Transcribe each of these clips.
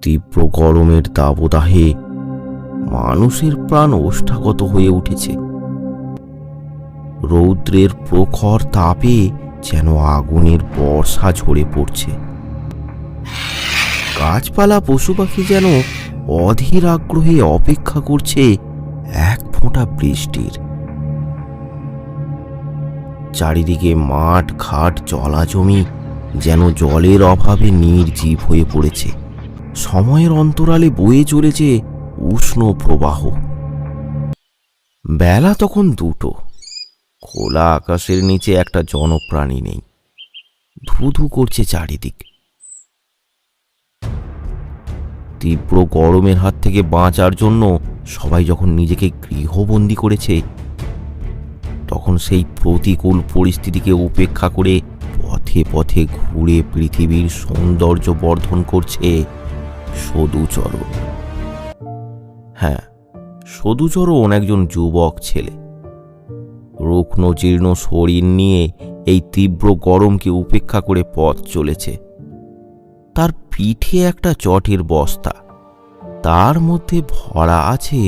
তীব্র গরমের দাবদাহে মানুষের প্রাণ ওষ্ঠাগত হয়ে উঠেছে। রৌদ্রের প্রখর তাপে যেন আগুনের বর্ষা ঝরে পড়ছে। গাছপালা পশু পাখি যেন অধীর আগ্রহে অপেক্ষা করছে এক ফোঁটা বৃষ্টির। চারিদিকে মাঠ ঘাট জলা জমি যেন জলের অভাবে নির্জীব হয়ে পড়েছে। সময়ের অন্তরালে বয়ে চলেছে উষ্ণ প্রবাহ। বেলা তখন 2টো। খোলা আকাশের নিচে একটা জনপ্রাণী নেই। ধুধু করছে চারিদিক। তীব্র গরমের হাত থেকে বাঁচার জন্য সবাই যখন নিজেকে গৃহবন্দী করেছে, তখন সেই প্রতিকূল পরিস্থিতিকে উপেক্ষা করে পথে পথে ঘুরে পৃথিবীর সৌন্দর্য বর্ধন করছে সদুচরণ। হ্যাঁ, সদুচরণ একজন যুবক ছেলে। রুগ্ন জীর্ণ শরীর নিয়ে এই তীব্র গরমকে উপেক্ষা করে পথ চলেছে। তার পিঠে একটা চটের বস্তা, তার মধ্যে ভরা আছে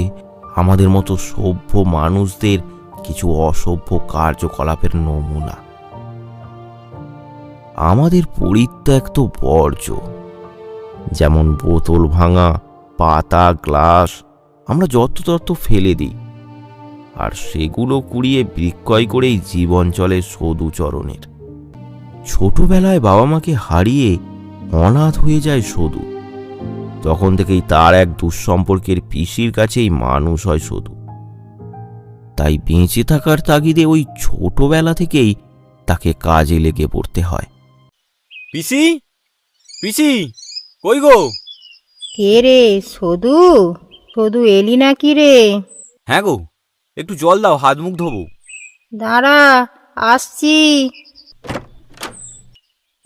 আমাদের মতো সভ্য মানুষদের কিছু অসভ্য কার্যকলাপের নমুনা। আমাদের পরিত্যক্ত বর্জ্য, যেমন বোতল ভাঙা, পাতা, গ্লাস আমরা যত্রতত্র ফেলে দিই, আর সেগুলো কুড়িয়ে বিক্রয় করেই জীবন চলে সদুচরণের। ছোটবেলায় বাবা মাকে হারিয়ে অনাথ হয়ে যায় সদু। তখন থেকেই তার এক দুঃসম্পর্কের পিসির কাছেই মানুষ হয় সদু। তাই বেঁচে থাকার তাগিদে ওই ছোটবেলা থেকেই তাকে কাজে লেগে পড়তে হয়। পিসি, পিসি, কই গো? কে রে? সদু, সদু এলি নাকি রে? হ্যাঁ গো, একটু জল দাও, হাত মুখ ধোবো। দাঁড়া, আসছি।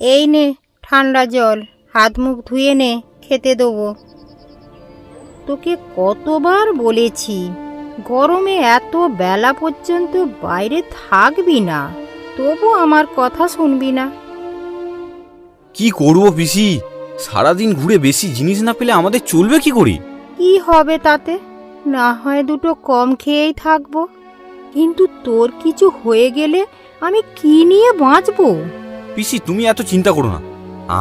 এই নে ঠান্ডা জল, হাত মুখ ধুয়ে নে, খেতে দেবো। তোকে কতবার বলেছি গরমে এত বেলা পর্যন্ত বাইরে থাকবি না, তবু আমার কথা শুনবি না। কি করবো পিসি, সারাদিন ঘুরে বেশি জিনিস না পেলে আমাদের চলবে কি করে? কি হবে তাতে? না হয় দুটো কম খেয়েই থাকবো, কিন্তু তোর কিছু হয়ে গেলে আমি কি নিয়ে বাঁচবো? পিসি তুমি এত চিন্তা করো না,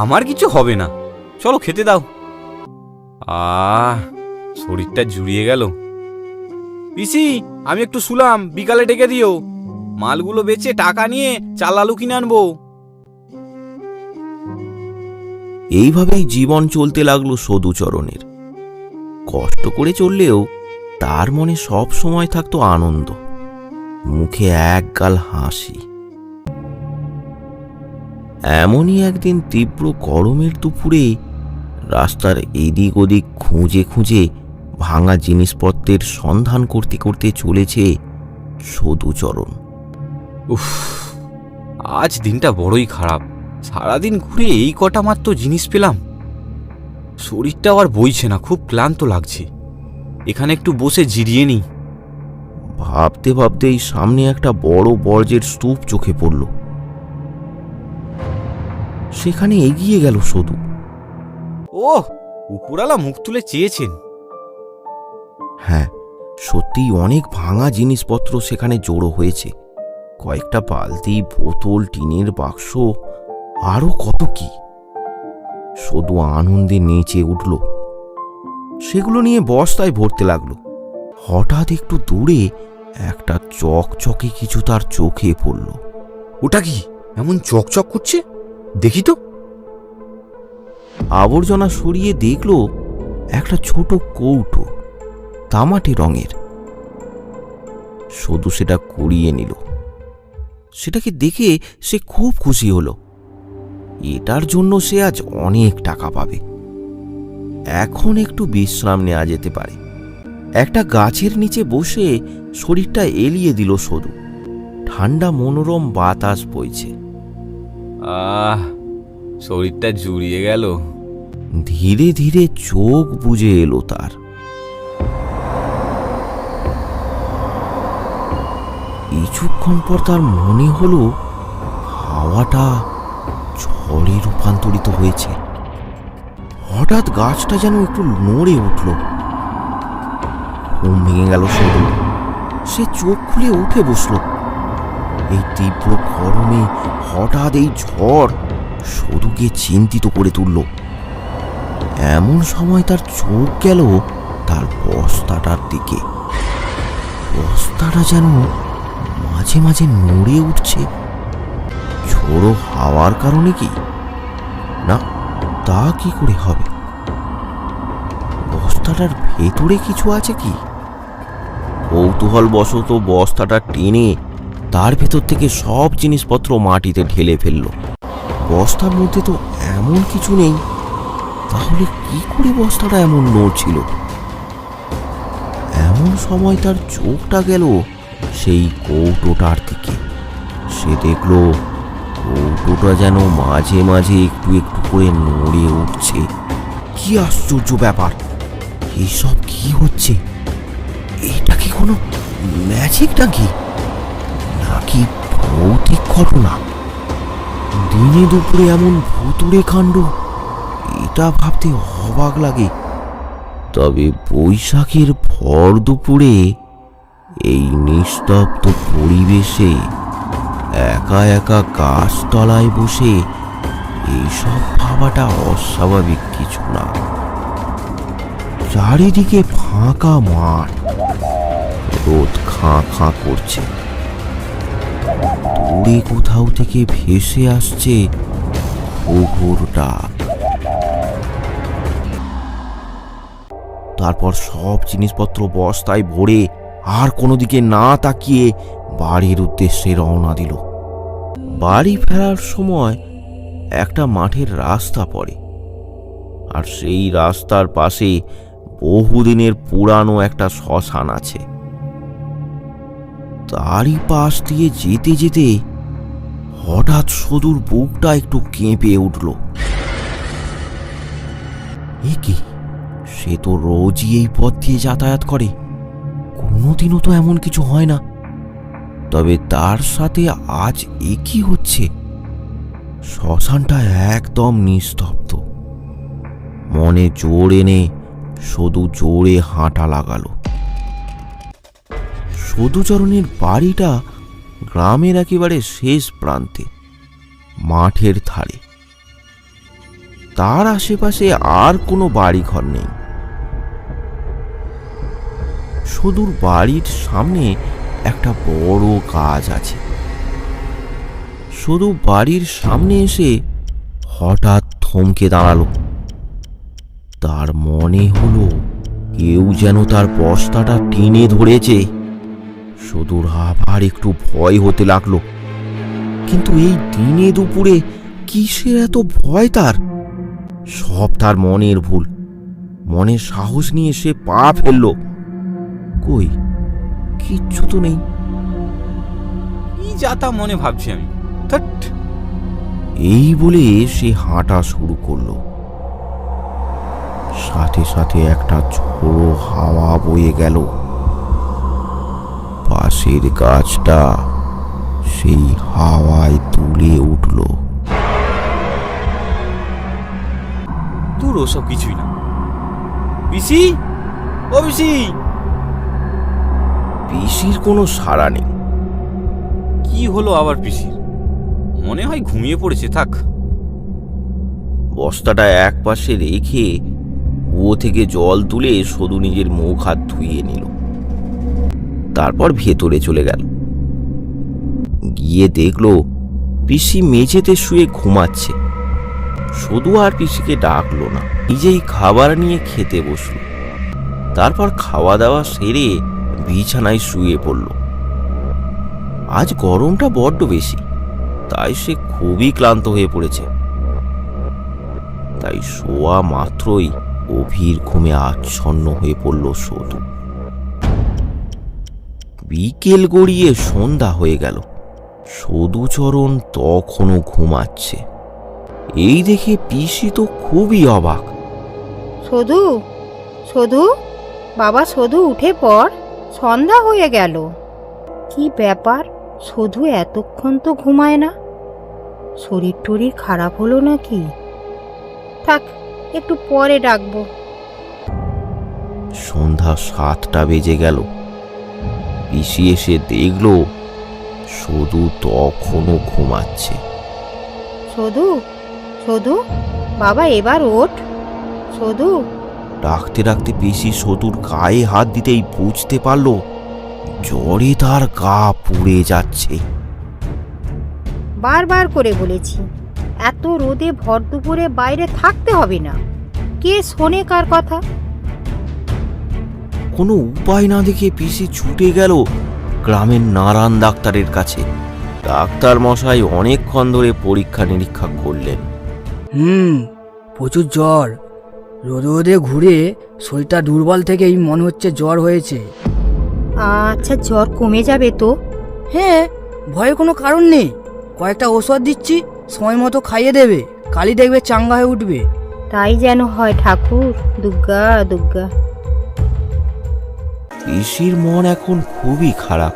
আমার কিছু হবে না। চলো খেতে দাও। শরীরটা জুড়িয়ে গেল। পিসি আমি একটু শুলাম, বিকালে ডেকে দিও। মালগুলো বেচে টাকা নিয়ে চাল আলু কিনে আনবো। এইভাবেই জীবন চলতে লাগলো সদুচরণের। কষ্ট করে চললেও তার মনে সব সময় থাকতো আনন্দ, মুখে একগাল হাসি। এমনই একদিন তীব্র গরমের দুপুরে রাস্তার এদিক ওদিক খুঁজে খুঁজে ভাঙা জিনিসপত্রের সন্ধান করতে করতে চলেছে সদুচরণ। উফ, আজ দিনটা বড়ই খারাপ। সারাদিন ঘুরে এই কটা মাত্র জিনিস পেলাম। শরীরটা আর বইছে না, খুব ক্লান্ত লাগছে। এখানে একটু বসে জিরিয়ে নিই। ভাবতে ভাবতেই সামনে একটা বড় বর্জ্যের স্তূপ চোখে পড়ল। সেখানে এগিয়ে গেল সদু। ওহ, উপরালা মুখ তুলে চেয়েছেন। হ্যাঁ, সত্যিই অনেক ভাঙা জিনিসপত্র সেখানে জড়ো হয়েছে। কয়েকটা বালতি, বোতল, টিনের বাক্স, আরো কত কি। সদু আনন্দে নেচে উঠল। সেগুলো নিয়ে বস্তায় ভরতে লাগলো। হঠাৎ একটু দূরে একটা চকচকে কিছু তার চোখে পড়ল। ওটা কি এমন চকচক করছে? দেখি তো। আবর্জনা সরিয়ে দেখল একটা ছোট কৌটো, তামাটে রঙের। সদু সেটা কুড়িয়ে নিল। সেটাকে দেখে সে খুব খুশি হলো। এটার জন্য সে আজ অনেক টাকা পাবে। এখন একটু বিশ্রাম নেওয়া যেতে পারে। একটা গাছের নিচে বসে শরীরটা এলিয়ে দিল সদু। ঠান্ডা মনোরম বাতাস বইছে। শরীরটা জুড়িয়ে গেল। ধীরে ধীরে চোখ বুজে এলো তার। কিছুক্ষণ পর তার মনে হলো হাওয়াটা ঝড়ে রূপান্তরিত হয়েছে। হঠাৎ গাছটা যেন একটু নড়ে উঠল। ঘুম ভেঙে গেল সদু। সে চোখ খুলে উঠে বসল। এই তীব্র গরমে হঠাৎ এই ঝড় সদুকে চিন্তিত করে তুলল। এমন সময় তার চোখ গেল তার বস্তাটার দিকে। বস্তাটা যেন মাঝে মাঝে নড়ে উঠছে। ঝোড়ো হাওয়ার কারণে কি? না, তা কি করে হবে? বস্তাটার ভেতরে কিছু আছে কি? কৌতূহল বশত বস্তাটা টেনে তার ভেতর থেকে সব জিনিসপত্র মাটিতে ঢেলে ফেলল। বস্তার মধ্যে তো এমন কিছু নেই। তাহলে কি করে বস্তাটা এমন নড়ছিল? এমন সময় তার চোখটা গেল সেই কৌটোটার দিকে। সে দেখল কৌটোটা যেন মাঝে মাঝে একটু একটু করে নড়ে উঠছে। কি আশ্চর্য ব্যাপার! এইসব কি হচ্ছে? এটা কি কোনো ম্যাজিক নাকি ভৌতিক ঘটনা? দিনে দুপুরে এমন ভুতুড়ে কাণ্ড, এটা ভাবতে অবাক লাগে। তবে বৈশাখের ভর দুপুরে এই নিস্তব্ধ পরিবেশে একা একা গাছতলায় বসে এইসব ভাবাটা অস্বাভাবিক কিছু না। চারিদিকে ফাঁকা মাঠ, রোদ খাঁ খাঁ করছে। দূরে কোথাও থেকে ভেসে আসছে ঘুঘুর ডাক। তারপর সব জিনিসপত্র বস্তায় ভরে আর কোনো দিকে না তাকিয়ে বাড়ির উদ্দেশ্যে রওনা দিল। বাড়ি ফেরার সময় একটা মাঠের রাস্তা পড়ে, আর সেই রাস্তার পাশে বহুদিনের পুরানো একটা শ্মশান আছে। তারই পাশ দিয়ে যেতে যেতে হঠাৎ সদুর বুকটা একটু কেঁপে উঠল। এ কি? সে তো রোজই এই পথ দিয়ে যাতায়াত করে, কোনোদিনও তো এমন কিছু হয় না। তবে তার সাথে আজ এ কি হচ্ছে? শ্মশানটা একদম নিস্তব্ধ। মনে জোর এনে সদু জোরে হাঁটা লাগালো। সদুচরণের বাড়িটা গ্রামের একেবারে শেষ প্রান্তে, মাঠের ধারে। তার আশেপাশে আর কোনো বাড়িঘর নেই। সদুর বাড়ির সামনে একটা বড় গাছ আছে। সদু বাড়ির সামনে এসে হঠাৎ থমকে দাঁড়ালো। তার মনে হলো কেউ যেন তার বস্তাটা টেনে ধরেছে। সদুর আবার একটু ভয় হতে লাগলো। কিন্তু এই দিনে দুপুরে কিসের এত ভয় তার? সব তার মনের ভুল। মনে সাহস নিয়ে সে পা ফেলল। কই, কিচ্ছু তো নেই। কি যাতা মনে ভাবছি আমি। এই বলে সে হাঁটা শুরু করলো। সাথে সাথে একটা ঝোড়ো হাওয়া বয়ে গেল। পাশের গাছটা সেই হাওয়ায় দুলে উঠল। দূর, ওসব কিছুই না। পিসি, ও পিসি! পিসির কোনো সাড়া নেই। কি হলো আবার পিসির? মনে হয় ঘুমিয়ে পড়েছে। থাক। বস্তাটা এক পাশে রেখে কুয়ো থেকে জল তুলে সদু নিজের মুখ হাত ধুয়ে নিল। তারপর ভেতরে চলে গেল। গিয়ে দেখলো পিসি মেঝেতে শুয়ে ঘুমাচ্ছে। সদু আর পিসিকে ডাকলো না, নিজেই খাবার নিয়ে খেতে বসলো। তারপর খাওয়া দাওয়া সেরে বিছানায় শুয়ে পড়ল। আজ গরমটা বড্ড বেশি, তাই সে খুবই ক্লান্ত হয়ে পড়েছে। তাই শোয়া মাত্রই গভীর ঘুমে আচ্ছন্ন হয়ে পড়ল সদু। বিকেল গড়িয়ে সন্ধ্যা হয়ে গেল। সদুচরণ তখনও ঘুমাচ্ছে। এই দেখে পিসি তো খুবই অবাক। সধু, সধু, বাবা সধু, উঠে পড়, সন্ধ্যা হয়ে গেল। কি ব্যাপার, সধু এতক্ষণ তো ঘুমায় না? শরীর টরীর খারাপ হলো নাকি? থাক, একটু পরে ডাকবো। সন্ধ্যা 7টা বেজে গেল। পিসি এসে দেখলো সদু তখনও ঘুমাচ্ছে। সদু, সদু, বাবা এবার ওঠ। সদু। ডাকতে ডাকতে পিসি সদুর গায়ে হাত দিতেই বুঝতে পারলো জ্বরে তার গা পুড়ে যাচ্ছে। বারবার করে বলেছি এত রোদে ভর দুপুরে বাইরে থাকতে হবে না। কে শোনে কার কথা? কোনো উপায় না দেখে পিসি ছুটে গেল গ্রামের নারায়ণ ডাক্তারের কাছে। ডাক্তার মশাই অনেকক্ষণ ধরে পরীক্ষা নিরীক্ষা করলেন। প্রচুর জ্বর। রোদে রোদে ঘুরে শরীরটা দুর্বল থেকেই মনে হচ্ছে জ্বর হয়েছে। আচ্ছা, জ্বর কমে যাবে তো? হ্যাঁ, ভয়ের কোনো কারণ নেই। কয়েকটা ওষুধ দিচ্ছি, সময় মতো খাইয়ে দেবে, কালই দেখবে চাঙ্গা হয়ে উঠবে। তাই যেন হয় ঠাকুর। দুর্গা দুর্গা। পিসির মন এখন খুবই খারাপ।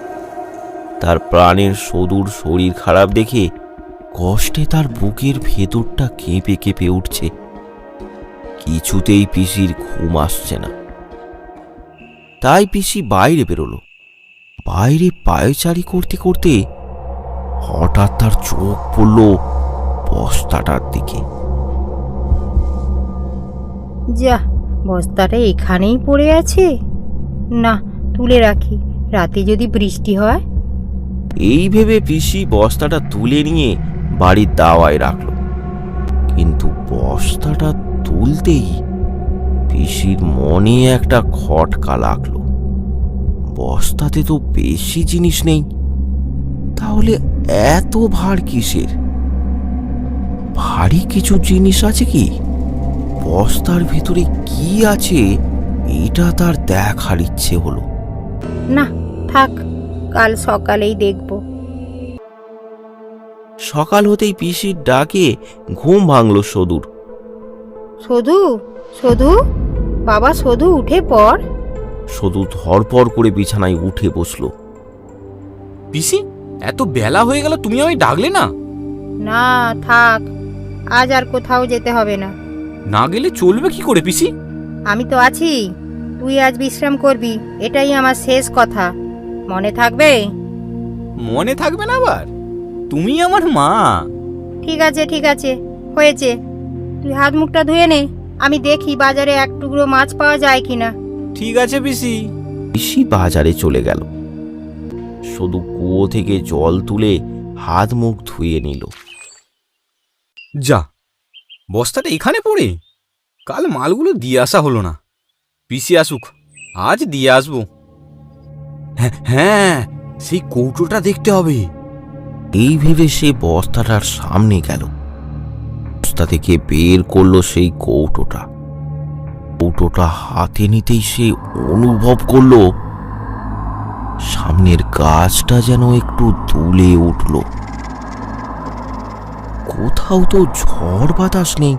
তার প্রাণের সদুর শরীর খারাপ দেখে কষ্টে তার বুকের ভেতরটা কেঁপে কেঁপে উঠছে। কিছুতেই পিসির ঘুম আসছে না। তাই পিসি বাইরে বেরোলো। বাইরে পায়চারি করতে করতে হঠাৎ তার চোখ পড়ল বস্তাটার দিকে। যা, বস্তাটা এখানেই পড়ে আছে। না, তুলে রাখি, রাতে যদি বৃষ্টি হয়। এই ভেবে পিসি বস্তাটা তুলে নিয়ে বাড়ির দাওয়ায় রাখলো। কিন্তু বস্তাটা তুলতেই পিসির মনে একটা খটকা লাগলো। বস্তাতে তো বেশি জিনিস নেই, তাহলে এত ভার কিসের? ভারী কিছু জিনিস আছে কি? বস্তার ভিতরে কি আছে এটা তার দেখার ইচ্ছে হলো। না থাক, কাল সকালেই দেখব। সকাল হতেই পিসির ডাকে ঘুম ভাঙলো সদুর। সদু, সদু, বাবা সদু উঠে পড়। সদু ধরপড় করে বিছানায় উঠে বসলো। পিসি, এত বেলা হয়ে গেল, তুমি আমায় ডাকলে না? না থাক, আজ আর কোথাও যেতে হবে না। না গেলে চলবে কি করে পিসি? আমি তো আছি, তুই আজ বিশ্রাম করবি, এটাই আমার শেষ কথা। মনে থাকবে? মনে থাকবে না আবার? তুমি আমার মা। ঠিক আছে ঠিক আছে, হয়েছে। তুই হাত মুখটা ধুয়ে নে, আমি দেখি বাজারে এক টুকরো মাছ পাওয়া যায় কিনা। ঠিক আছে পিসি। পিসি বাজারে চলে গেল। শুধু কুয়ো থেকে জল তুলে হাত মুখ ধুয়ে নিল। যা, বস্তাটা এখানে পড়ে? কাল মালগুলো দিয়ে আসা হলো না। পিসি আসুক, আজ দিয়ে আসবো। হ্যাঁ হ্যাঁ, সেই কৌটোটা দেখতে হবে। এই ভেবে সে বস্তাটার সামনে গেল। বস্তা থেকে বের করলো সেই কৌটোটা। কৌটোটা হাতে নিতেই সে অনুভব করলো সামনের গাছটা যেন একটু দুলে উঠল। কোথাও তো ঝড় বাতাস নেই,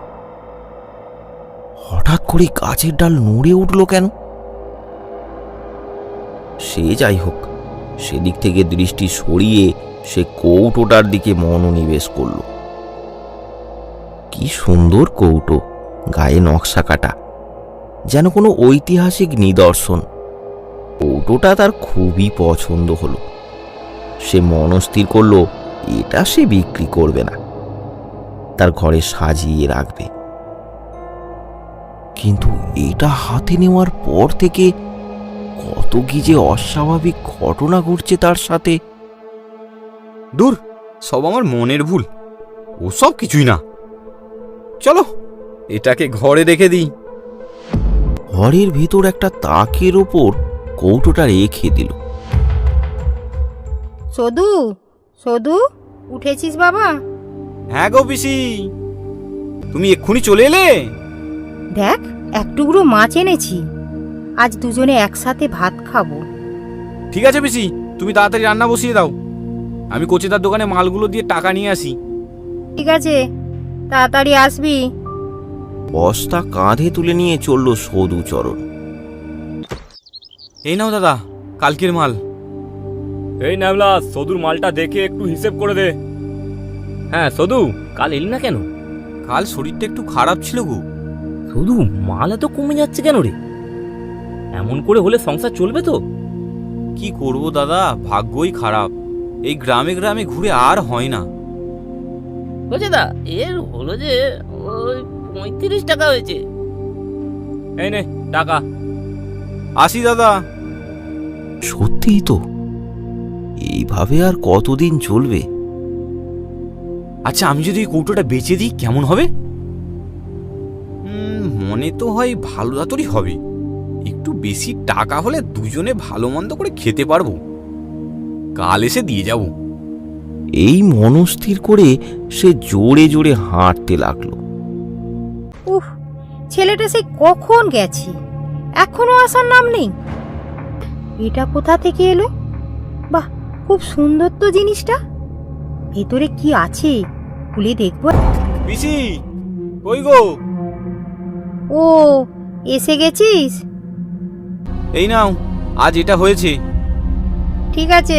হঠাৎ করে গাছের ডাল নড়ে উঠল কেন? সে যাই হোক, সেদিক থেকে দৃষ্টি সরিয়ে সে কৌটোটার দিকে মনোনিবেশ করল। কি সুন্দর কৌটো, গায়ে নকশা কাটা, যেন কোনো ঐতিহাসিক নিদর্শন। কৌটোটা তার খুবই পছন্দ হলো। সে মনস্থির করলো এটা সে বিক্রি করবে না, তার ঘরে সাজিয়ে রাখবে। কিন্তু এটা হাতে নেওয়ার পর থেকে কত কি যে অস্বাভাবিক ঘটনা ঘটছে তার সাথে। দূর, সব আমার মনের ভুল, ওসব কিছুই না। চলো, এটাকে ঘরে রেখে দিই। ঘরের ভিতর একটা তাকের ওপর কৌটোটা রেখে দিল। সদু, সদু, উঠেছিস বাবা? হ্যাঁ গো পিসি, তুমি এক্ষুনি চলে এলে? দেখ, এক টুকরো মাছ এনেছি, আজ দুজনে একসাথে ভাত খাবো। ঠিক আছে পিসি, তুমি তাড়াতাড়ি রান্না বসিয়ে দাও, আমি কচিদার দোকানে মালগুলো দিয়ে টাকা নিয়ে আসি। ঠিক আছে, তাড়াতাড়ি আসবি। বস্তা কাঁধে তুলে নিয়ে চলল সদুচরণ। এই নাও দাদা, কালকের মাল। এই নামলা, সদুর মালটা দেখে একটু হিসেব করে দে। হ্যাঁ সদু, কাল এলি না কেন? কাল শরীরটা একটু খারাপ ছিল গো। শুধু মাল এত কমে যাচ্ছে কেন রে? এমন করে হলে সংসার চলবে তো? কি করব দাদা, ভাগ্যই খারাপ। এই গ্রামে গ্রামে ঘুরে আর হয় না। বলছে দা, এর হলো যে ওই 35 টাকা হয়েছে। এই নে টাকা। আসি দাদা। সত্যিই তো, এইভাবে আর কতদিন চলবে? আচ্ছা, আমি যদি এই কৌটোটা বেচে দিই কেমন হবে? মনে তো হয় ভালো দাতরই হবে। একটু বেশি টাকা হলে দুজনে ভালো মন্দ করে খেতে পারবো। কাল এসে দিয়ে যাব। এই মনস্থির করে সে জোরে জোরে হাঁটতে লাগলো। উফ, ছেলেটা সে কখন গেছে, এখনো আসার নাম নেই। এটা কোথা থেকে এলো? বাহ, খুব সুন্দর তো জিনিসটা। ভেতরে কি আছে খুলে দেখবো। পিসি, কই গো? ও, এসে গেছিস? এই নাও, আজ এটা হয়েছে। ঠিক আছে,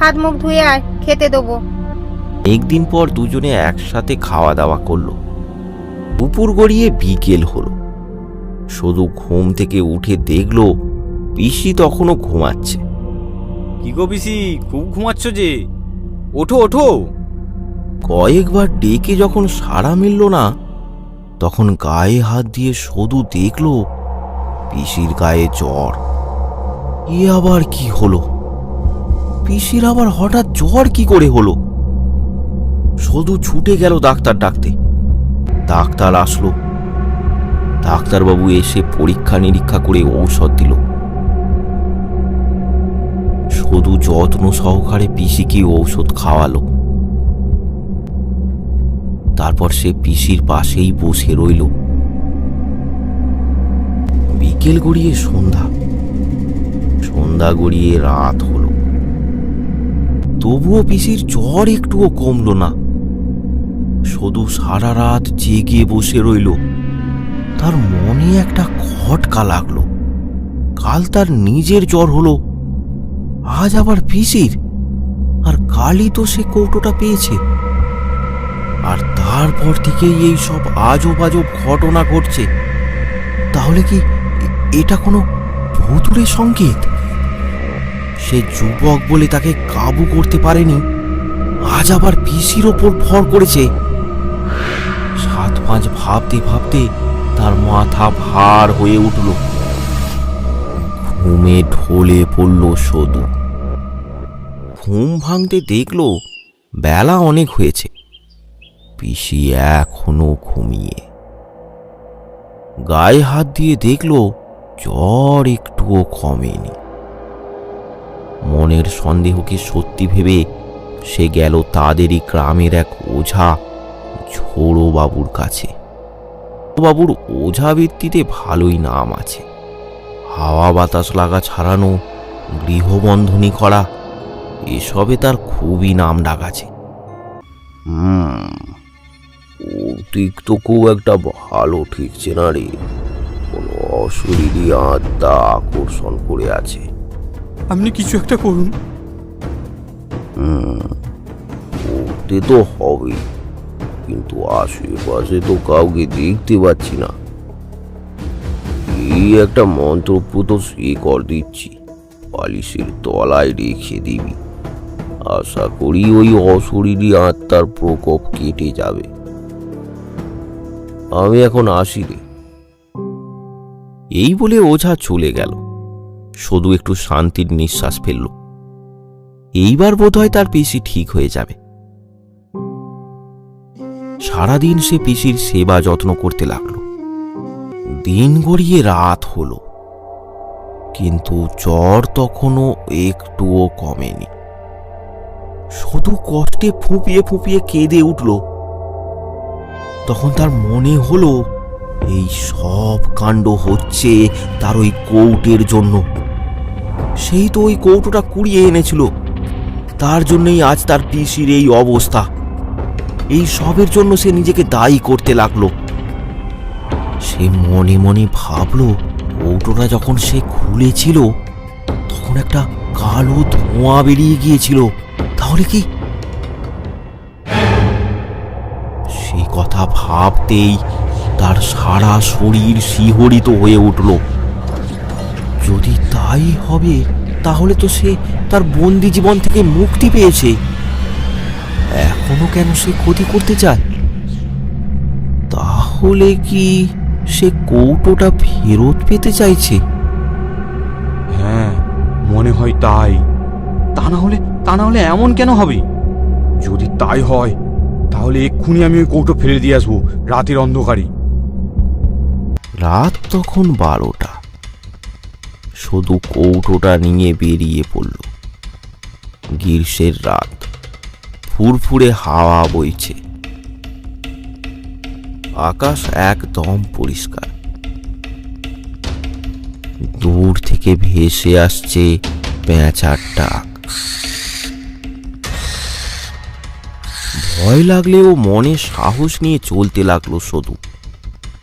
হাত মুখ ধুয়ে আয়, খেতে দেবো। একদিন পর দুজনে একসাথে খাওয়া দাওয়া করলো। দুপুর গড়িয়ে বিকেল হলো। শুধু ঘুম থেকে উঠে দেখলো পিসি তখনও ঘুমাচ্ছে। কি গো পিসি, খুব ঘুমাচ্ছ যে? ওঠো ওঠো। কয়েকবার ডেকে যখন সাড়া মিলল না, তখন গায়ে হাত দিয়ে শুধু দেখলো পিসির গায়ে জ্বর। এ আবার কি হলো? পিসির আবার হঠাৎ জ্বর কি করে হলো? শুধু ছুটে গেল ডাক্তার ডাকতে। ডাক্তার আসলো। ডাক্তারবাবু এসে পরীক্ষা নিরীক্ষা করে ঔষধ দিল। শুধু যত্ন সহকারে পিসিকে ঔষধ খাওয়ালো। তারপর সে পিসির পাশেই বসে রইল। বিকেল গড়িয়ে সন্ধ্যা, সন্ধ্যা গড়িয়ে রাত হলো। তবুও পিসির জ্বর একটুও কমল না। শুধু সারা রাত জেগে বসে রইল। তার মনে একটা খটকা লাগলো। কাল তার নিজের জ্বর হলো, আজ আবার পিসির। আর কালই তো সে কৌটোটা পেয়েছে। আর তারপর থেকেই এই সব আজব আজব ঘটনা ঘটছে। তাহলে কি এটা কোনো ভুতুড়ে সংকেত? সে যুবক বলে তাকে কাবু করতে পারেনি, আজ আবার পিসির ওপর ভর করেছে। 7-5 ভাবতে ভাবতে তার মাথা ভার হয়ে উঠল। ঘুমে ঢলে পড়ল শুধু। ঘুম ভাঙতে দেখল বেলা অনেক হয়েছে। পিসি এখনো ঘুমিয়ে। গায়ে হাত দিয়ে দেখল জ্বর একটুও কমেনি। মনের সন্দেহকে সত্যি ভেবে সে গেল তাদেরই গ্রামের এক ওঝা ঝোড়ো বাবুর কাছে। বাবুর ওঝা বৃত্তিতে ভালোই নাম আছে। হাওয়া বাতাস লাগা ছাড়ানো, গৃহবন্ধনী করা, এসবে তার খুবই নাম ডাক আছে। দিক তো খুব একটা ভালো ঠিকছে না রে। কোনো অশরীরী আত্মা আকর্ষণ করে আছে। আপনি কিছু একটা করুন। করতে তো হবে, কিন্তু আশেপাশে তো কাউকে দেখতে পাচ্ছি না। এই একটা মন্ত্রপুত শিকড় দিচ্ছি, বালিশের তলায় রেখে দিবি। আশা করি ওই অশরীরী আত্মার প্রকোপ কেটে যাবে। আমি এখন আসি রে। এই বলে ওঝা চলে গেল। শুধু একটু শান্তির নিঃশ্বাস ফেলল। এইবার বোধহয় তার পিসি ঠিক হয়ে যাবে। সারাদিন সে পিসির সেবা যত্ন করতে লাগলো। দিন গড়িয়ে রাত হলো, কিন্তু জ্বর তখনও একটুও কমেনি। শুধু কষ্টে ফুঁপিয়ে ফুঁপিয়ে কেঁদে উঠল। তখন তার মনে হলো এই সব কাণ্ড হচ্ছে তার ওই কৌটের জন্য। সেই তো ওই কৌটোটা কুড়িয়ে এনেছিল, তার জন্যই আজ তার পিসির এই অবস্থা। এই সবের জন্য সে নিজেকে দায়ী করতে লাগলো। সে মনে মনে ভাবল, কৌটোটা যখন সে খুলেছিল তখন একটা কালো ধোঁয়া বেরিয়ে গিয়েছিল। তাহলে কি? সেই কথা ভাবতেই তার সারা শরীর শিহরিত হয়ে উঠল। যদি তাই হবে তাহলে তো সে তার বন্দি জীবন থেকে মুক্তি পেয়েছে। এখনো কেন সে ক্ষতি করতে চায়? তাহলে কি সে কৌটোটা ফেরত পেতে চাইছে? হ্যাঁ, মনে হয় তাই। তা না হলে এমন কেন হবে? যদি তাই হয় তাহলে এক্ষুনি আমি ওই কৌটো ফেলে দিয়ে আসবো রাতের অন্ধকারে। রাত তখন 12টা। শুধু কৌটোটা নিয়ে বেরিয়ে পড়ল। গ্রীষ্মের রাত, ফুরফুরে হাওয়া বইছে, আকাশ একদম পরিষ্কার। দূর থেকে ভেসে আসছে পেঁচার ডাক। ভয় লাগলেও মনে সাহস নিয়ে চলতে লাগলো শুধু।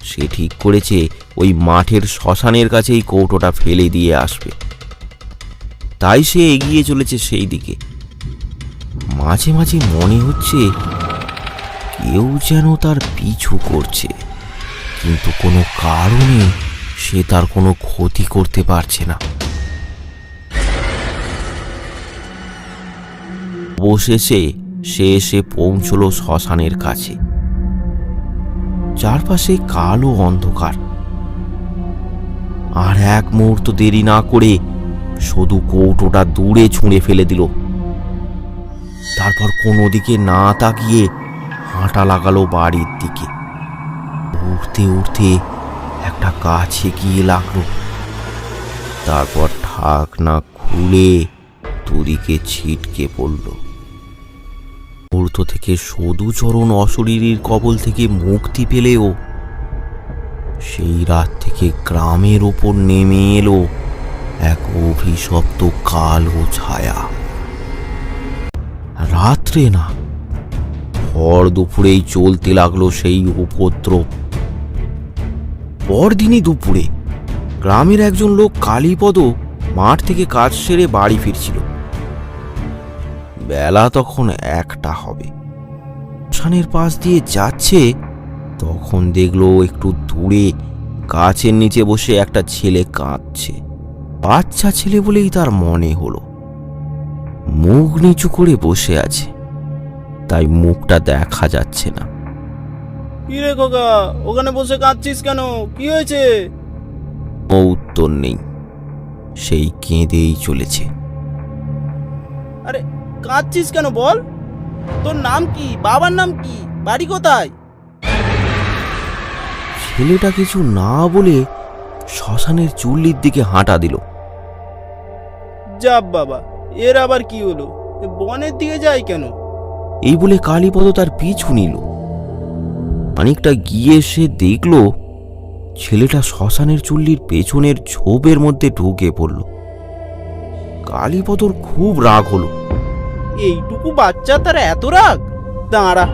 সে ঠিক করেছে ওই মাঠের শ্মশানের কাছেই কৌটোটা ফেলে দিয়ে আসবে। তাই সে এগিয়ে চলেছে সেই দিকে। মাঝে মাঝে মনে হচ্ছে কেউ যেন তার পিছু করছে, কিন্তু কোনো কারণে সে তার কোনো ক্ষতি করতে পারছে না। অবশেষে সে এসে পৌঁছল শ্মশানের কাছে। চারপাশে কালো অন্ধকার। আর এক মুহূর্ত দেরি না করে শুধু কৌটোটা দূরে ছুঁড়ে ফেলে দিল। তারপর কোনো দিকে না তাকিয়ে হাঁটা লাগালো বাড়ির দিকে। উঠতে উঠতে একটা গাছে গিয়ে লাগলো। তারপর ঢাকনা খুলে দুদিকে ছিটকে পড়ল। মুহূর্ত থেকে সদুচরণ অশরীরীর কবল থেকে মুক্তি পেলেও সেই রাত থেকে গ্রামের ওপর নেমে এলো এক অভিশপ্ত কালো ছায়া। রাত্রে না, ভর দুপুরেই চলতে লাগলো সেই উপদ্রব। পরদিনই দুপুরে গ্রামের একজন লোক কালীপদ মাঠ থেকে কাজ সেরে বাড়ি ফিরছিল। বেলা তখন 1টা হবে। শ্মশানের পাশ দিয়ে যাচ্ছে, তখন দেখলো একটু দূরে গাছের নিচে বসে একটা ছেলে কাঁদছে। বাচ্চা ছেলে বলেই তার মনে হলো। মুখ নিচু করে বসে আছে, তাই মুখটা দেখা যাচ্ছে না। কি রে খোকা, ওখানে বসে কাঁদছিস কেন? কি হয়েছে? ও উত্তর নেই, সেই কেঁদেই চলেছে। আরে কাঁদছিস কেন বল? তোর নাম কি? বাবার নাম কি? বাড়ি কোথায়? ছেলেটা কিছু না বলে শ্মশানের চুল্লির দিকে হাঁটা দিল। যাব বাবা, এর আবার কি হলো? এ বনের দিকে যায় কেন? এই বলে কালীপদ তার পিছু নিল। খানিকটা গিয়ে সে দেখল ছেলেটা শ্মশানের চুল্লির পেছনের ঝোপের মধ্যে ঢুকে পড়ল। কালীপদর খুব রাগ হলো। এইটুকু বাচ্চা তার এত রাগ? দাঁড়া,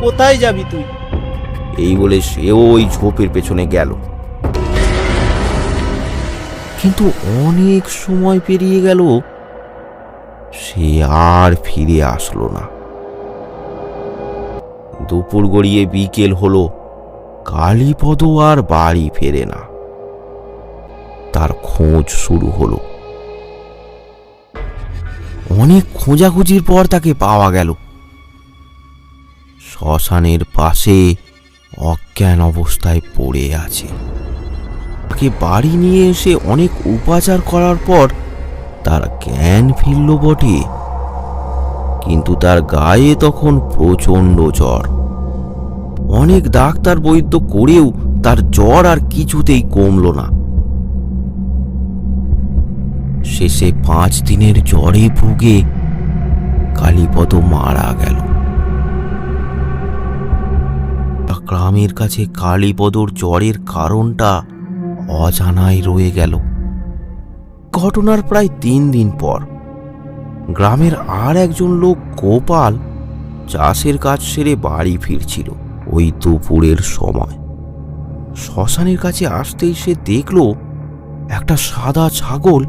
কোথায় যাবি তুই? এই বলে সেও ওই ঝোপের পেছনে গেল। কিন্তু অনেক সময় পেরিয়ে গেল, সে আর ফিরে আসলো না। দুপুর গড়িয়ে বিকেল হলো, কালীপদ আর বাড়ি ফেরে না। তার খোঁজ শুরু হলো। অনেক খোঁজাখুঁজির পর তাকে পাওয়া গেল। শ্মশানের পাশে অজ্ঞান অবস্থায় পড়ে আছে। তাকে বাড়ি নিয়ে এসে অনেক উপাচার করার পর তার জ্ঞান ফিরল বটে, কিন্তু তার গায়ে তখন প্রচণ্ড জ্বর। অনেক ডাক্তার বৈদ্য করেও তার জ্বর আর কিছুতেই কমল না। শেষে 5 দিনের জ্বরে ভুগে কালীপদ মারা গেল। গ্রামের কাছে কালীপদর জ্বরের কারণটা অজানাই রয়ে গেল। ঘটনার প্রায় 3 দিন পর গ্রামের আর একজন লোক গোপাল চাষের কাজ সেরে বাড়ি ফিরছিল। ওই দুপুরের সময় শ্মশানের কাছে আসতেই সে দেখল একটা সাদা ছাগল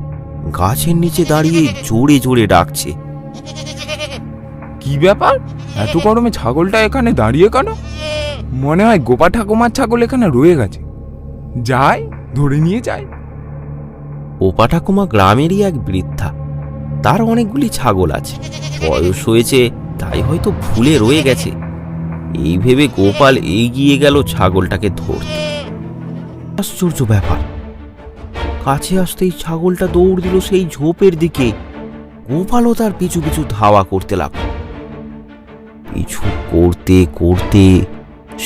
গাছের নিচে দাঁড়িয়ে জোরে জোরে ডাকছে। কি ব্যাপার? এত গরমে ছাগলটা এখানে দাঁড়িয়ে কেন? মনে হয় গোপা ঠাকুমার ছাগল এখানে রয়ে গেছে, যায় ধরে নিয়ে যায়। ওপা ঠাকুমা গ্রামেরই এক বৃদ্ধা, তার অনেকগুলি ছাগল আছে, বয়স হয়েছে তাই হয়তো ভুলে রয়ে গেছে। এই ভেবে গোপাল এগিয়ে গেল ছাগলটাকে ধরতে। আশ্চর্য ব্যাপার, কাছে আসতেই ছাগলটা দৌড় দিল সেই ঝোপের দিকে। গোপালও তার পিছু পিছু ধাওয়া করতে লাগলো। পিছু করতে করতে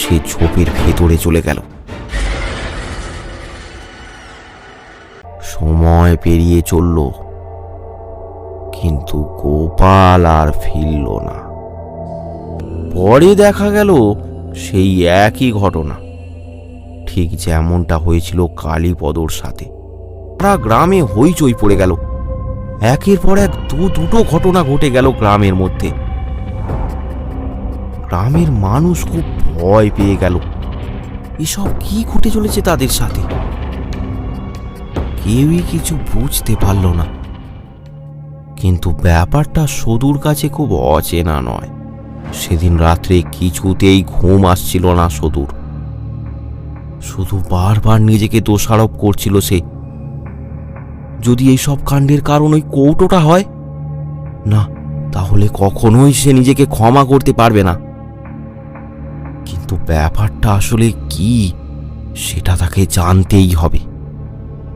সে ঝোপের ভেতরে চলে গেল। সময় পেরিয়ে চলল, কিন্তু গোপাল আর ফিরল না। পরে দেখা গেল সেই একই ঘটনা, ঠিক যেমনটা হয়েছিল কালীপদর সাথে। সারা গ্রামে হইচই পড়ে গেল। একের পর এক দুটো ঘটনা ঘটে গেল গ্রামের মধ্যে। গ্রামের মানুষ খুব ভয় পেয়ে গেল। এসব কি ঘটে চলেছে তাদের সাথে? কেউই কিছু বুঝতে পারল না। কিন্তু ব্যাপারটা সদুর কাছে খুব অচেনা নয়। সেদিন রাত্রে কিছুতেই ঘুম আসছিল না সদুর। শুধু বারবার নিজেকে দোষারোপ করছিল সে। যদি এই সব কাণ্ডের কারণ ওই কৌটোটা হয়, না তাহলে কখনোই সে নিজেকে ক্ষমা করতে পারবে না। কিন্তু ব্যাপারটা আসলে কি, সেটা তাকে জানতেই হবে।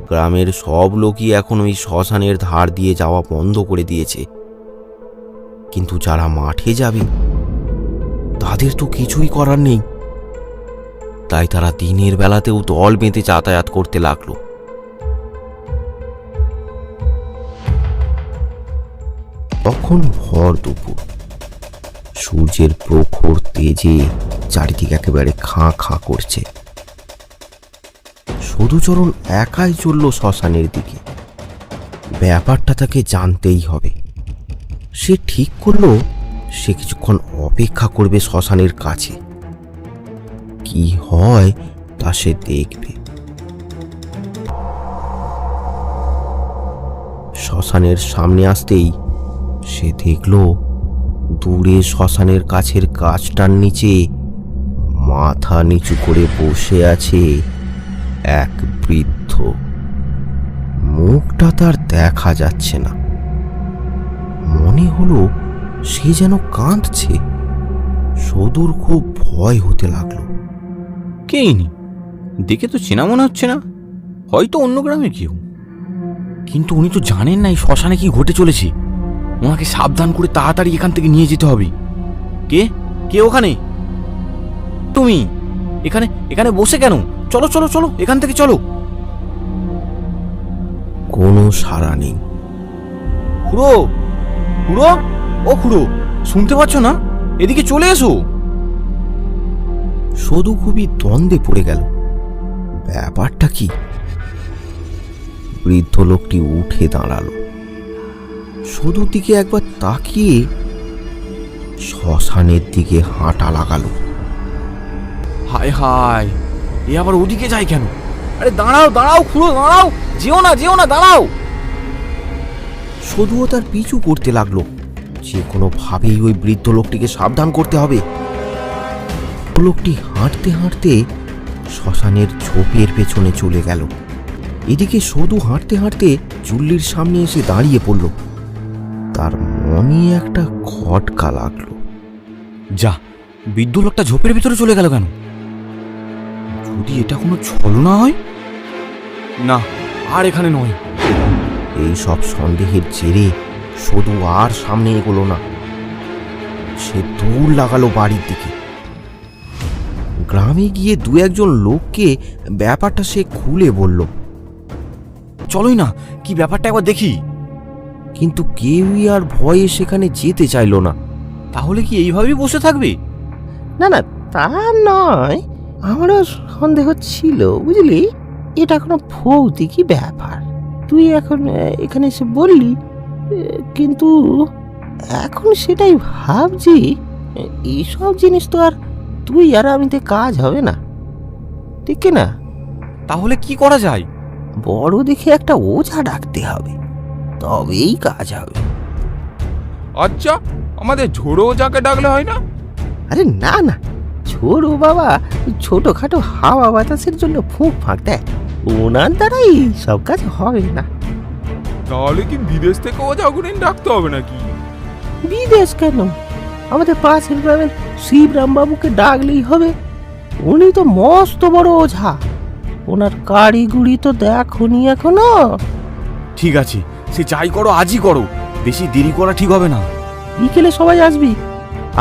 গ্রামের সব লোকই এখন ওই শ্মশানের ধার দিয়ে যাওয়া বন্ধ করে দিয়েছে, কিন্তু যারা মাঠে যাবে তাদের তো কিছুই করার নেই। তাই তারা দিনের বেলাতেও দল বেঁধে যাতায়াত করতে লাগলো। তখন ভর দুপুর, সূর্যের প্রখর তেজে চারিদিকে একেবারে খাঁ খাঁ করছে। সধুচরণ একাই চলল শ্মশানের দিকে। ব্যাপারটা তাকে জানতেই হবে। সে ঠিক করলো সে কিছুক্ষণ অপেক্ষা করবে শ্মশানের কাছে। কি হয় তা সে দেখবে। শ্মশানের সামনে আসতেই সে দেখল দূরে শ্মশানের কাছের গাছটার নিচে মাথা নিচু করে বসে আছে এক বৃদ্ধ। মুখটা তার দেখা যাচ্ছে না। মনে হলো সে যেন কাঁদছে। সদুর খুব ভয় হতে লাগলো। কে ইনি? দেখে তো চেনা মনে হচ্ছে না, হয়তো অন্য গ্রামের কেউ। কিন্তু উনি তো জানেন না এই শ্মশানে কি ঘটে চলেছে। ওনাকে সাবধান করে তাড়াতাড়ি এখান থেকে নিয়ে যেতে হবে। কে কে ওখানে? তুমি এখানে এখানে বসে কেন? চলো চলো চলো, এখান থেকে চলো। কোনো সাড়া নেই। খুড়ো, খুড়ো, ও খুড়ো, শুনতে পাচ্ছ না? এদিকে চলে এসো। সদু খুবই দ্বন্দ্বে পড়ে গেল। ব্যাপারটা কি? বৃদ্ধ লোকটি উঠে দাঁড়ালো। সদুর দিকে একবার তাকিয়ে শ্মশানের দিকে হাঁটা লাগালো। হায় হায়, এ আবার ওদিকে যায় কেন? আরে দাঁড়াও দাঁড়াও খুড়ো, দাঁড়াও, যেও না দাঁড়াও। সদুও তার পিছু করতে লাগলো। যে কোনো ভাবেই ওই বৃদ্ধ লোকটিকে সাবধান করতে হবে। লোকটি হাঁটতে হাঁটতে শ্মশানের ঝোপের পেছনে চলে গেল। এদিকে সদু হাঁটতে হাঁটতে চুল্লির সামনে এসে দাঁড়িয়ে পড়ল। তার মনে একটা খটকা লাগলো। যা, বৃদ্ধ লোকটা ঝোপের ভিতরে চলে গেল কেন? যদি এটা কোনো ছলনা হয়? না, আর এখানে নয়। এই সব সন্দেহের জেরে সদু আর সামনে এগোলো না। সে দৌড় লাগালো বাড়ির দিকে। গ্রামে গিয়ে দু একজন লোককে ব্যাপারটা সে খুলে বলল। চলোই না, কি ব্যাপারটা একবার দেখি। কিন্তু কেউই আর ভয়ে সেখানে যেতে চাইল না। তাহলে কি এইভাবেই বসে থাকবে? না না, তা নয়, আমারও সন্দেহ ছিল, বুঝলি। এটা কোনো ভৌতিকই ব্যাপার। তুই এখন এখানে এসে বললি, কিন্তু এখন সেটাই ভাবছি, এইসব জিনিস তো আর তুই আর আমিতে কাজ হবে না, ঠিক না? তাহলে কি করা যায়? বড় দেখে একটা ওঝা ডাকতে হবে, তবেই কাজ হবে। আচ্ছা, আমাদের ঝোড়ো যাকে ডাকলে হয় না? আরে না না, ঝোড়ো বাবা ছোটখাটো হাওয়া বাতাসের জন্য ফুঁক ফাঁক দেয়, ওনার দ্বারাই সব কাজ হবে না। তাহলে কি বিদেশ থেকে ও ঠাকুরিন ডাকতে হবে নাকি? বিদেশ কেন, আমাদের পাশের গ্রামের শিবরাম বাবুকে ডাকলেই হবে। উনি তো মস্ত বড় ওঝা, ওনার কারিগুড়ি তো দেখোনি এখনো। ঠিক আছে, সে যাই করো আজই করো, বেশি দেরি করা ঠিক হবে না। বিকেলে সবাই আসবি,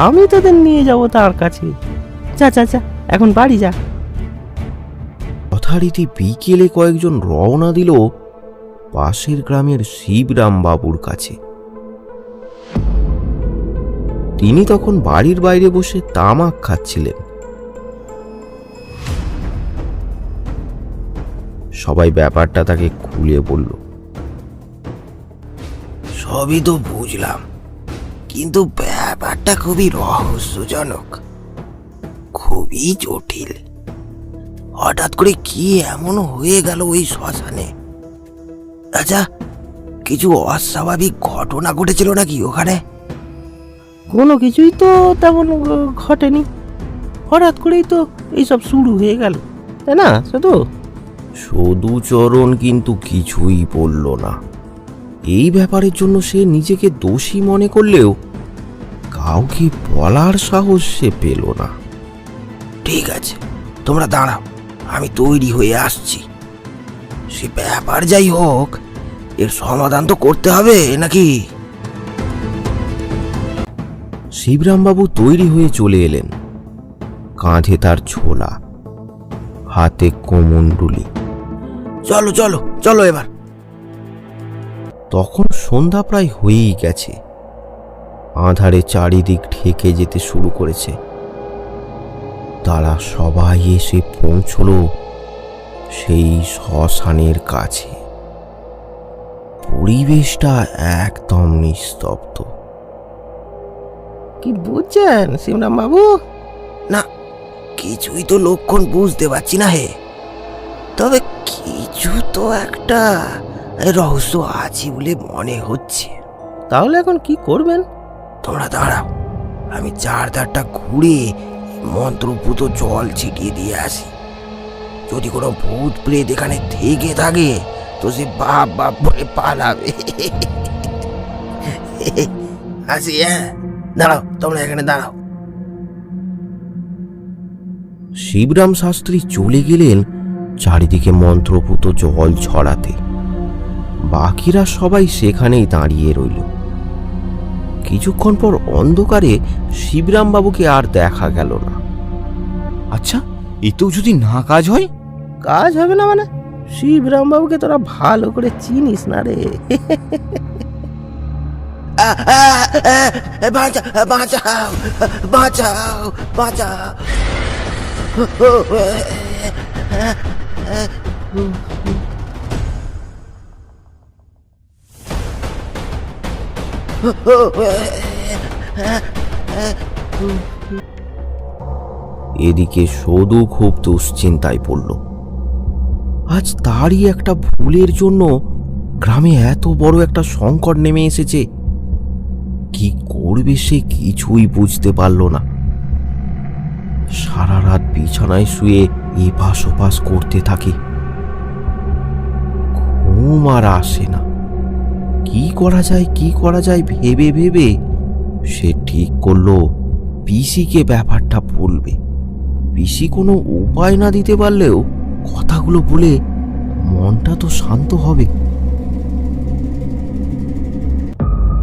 আমি তোদের নিয়ে যাব তার কাছে। যা যা যা, এখন বাড়ি যা। যথারীতি বিকেলে কয়েকজন রওনা দিল পাশের গ্রামের শিবরাম বাবুর কাছে। তিনি তখন বাড়ির বাইরে বসে তামাক খাচ্ছিলেন। সবাই ব্যাপারটা তাকে খুলে বলল। সবই তো বুঝলাম, কিন্তু ব্যাপারটা খুবই রহস্যজনক, খুবই জটিল। হঠাৎ করে কি এমন হয়ে গেল ওই শ্মশানে? আচ্ছা, কিছু অস্বাভাবিক ঘটনা ঘটেছিল নাকি ওখানে? কোনো কিছুই তো তেমন ঘটেনি, হঠাৎ করেই তো এইসব শুরু হয়ে গেল, তাই না? শুধু সদুচরণ কিন্তু কিছুই বলল না। এই ব্যাপারের জন্য সে নিজেকে দোষী মনে করলেও কাউকে বলার সাহস সে পেল না। ঠিক আছে, তোমরা দাঁড়াও, আমি তৈরি হয়ে আসছি। সে ব্যাপার যাই হোক, এর সমাধান তো করতে হবে নাকি? শিবরামবাবু তৈরি হয়ে চলে এলেন, কাঁধে তার ছোলা, হাতে কোমণ্ডুলি। চলো চলো চলো এবার। তখন সন্ধ্যা প্রায় হয়েই গেছে, আঁধারে চারিদিক ঢেকে যেতে শুরু করেছে। তারা সবাই এসে পৌঁছল সেই শ্মশানের কাছে। পরিবেশটা একদম নিস্তব্ধ। কি বুঝছেন শিবরাম বাবু? না, কিছুই তো লক্ষণ বুঝতে পারছি না হে, তবে কিছু তো একটা রহস্য আছে বলে মনে হচ্ছে। তাহলে এখন কি করবেন? তোমরা দাঁড়াও, আমি চারধারটা ঘুরে মন্ত্রপুত জল ছিটিয়ে দিয়ে আসি। যদি কোনো ভূত প্রেত এখানে থেকে থাকে তো সে বাপ বাপ বলে পালাবে। আসি, হ্যাঁ, দাঁড়াও, তোমরা এখানে দাঁড়াও। শিবরাম শাস্ত্রী চলে গেলেন চারিদিকে মন্ত্রপুত জল ছড়াতে। বাকিরা সবাই সেখানেই দাঁড়িয়ে রইল। কিছুক্ষণ পর অন্ধকারে শিবরাম বাবুকে আর দেখা গেল না। আচ্ছা, এতেও যদি না কাজ হয়? কাজ হবে না মানে? শিবরাম বাবুকে তোরা ভালো করে চিনিস না রে। বাঁচাও বাঁচাও বাঁচাও বাঁচাও। এদিকে সদু খুব দুশ্চিন্তায় পড়ল। আজ তারই একটা ভুলের জন্য গ্রামে এত বড় একটা সংকট নেমে এসেছে। কি করবে সে কিছুই বুঝতে পারল না। সারা রাত বিছানায় শুয়ে এপাশ ওপাশ করতে থাকে, ঘুম আর আসে না। কি করা যায় ভেবে ভেবে সে ঠিক করলো পিসিকে ব্যাপারটা বলবে। পিসি কোনো উপায় না দিতে পারলেও কথাগুলো বলে মনটা তো শান্ত হবে।